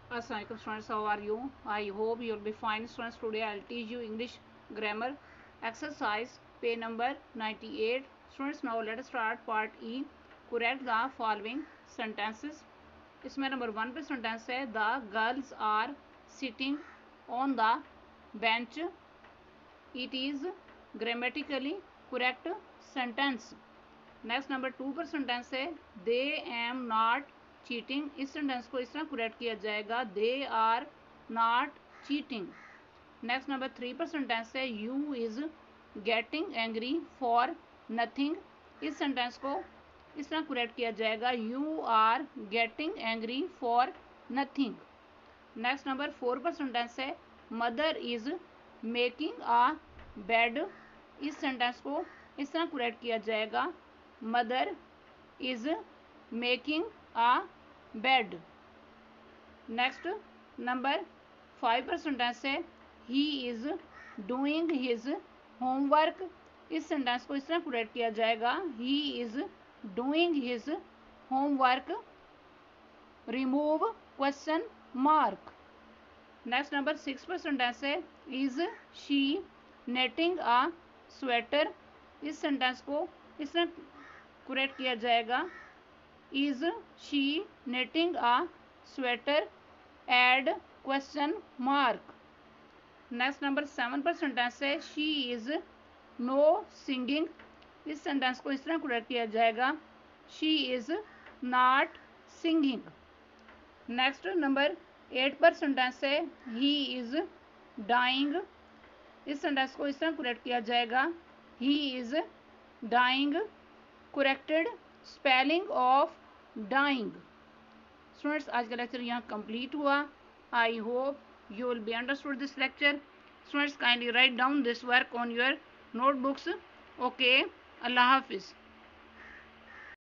Assalamualaikum students, how are you? I hope you'll be fine students. Today I'll teach you English grammar exercise page number 98. Students, now let us start part E. Correct the following sentences. इसमें number 1 पे sentence है the girls are sitting on the bench. It is grammatically correct sentence. Next number 2 पर sentence है they am not cheating. इस sentence को इस तरह correct किया जाएगा they are not cheating. Next number 3 पर सेंटेंस है you is getting angry for nothing. इस सेंटेंस को इस तरह करेक्ट किया जाएगा you are getting angry for nothing. Next number 4 पर सेंटेंस है mother is making a bed. इस सेंटेंस को इस तरह करेक्ट किया जाएगा mother is making a bed. Next number 5 पर सेंटेंस है he is doing his homework. इस सेंटेंस को इस तरह करेक्ट किया जाएगा he is doing his homework. Remove question mark. Next number 6 पर सेंटेंस है is she knitting a sweater. इस सेंटेंस को इस तरह करेक्ट किया जाएगा is she knitting a sweater add question mark. Next number 7 पर सेंटेंस है शी इज नो सिंगिंग. इस सेंटेंस को इस तरह करेक्ट किया जाएगा she is not singing. Next number 8 पर सेंटेंस है ही इज डाइंग. इस सेंटेंस को इस तरह करेक्ट किया जाएगा he is dying. Corrected spelling of dying. Students, आज का लेक्चर यहाँ कंप्लीट हुआ. I hope you will be understood this lecture. Students, kindly write down this work on your notebooks. Okay, Allah Hafiz.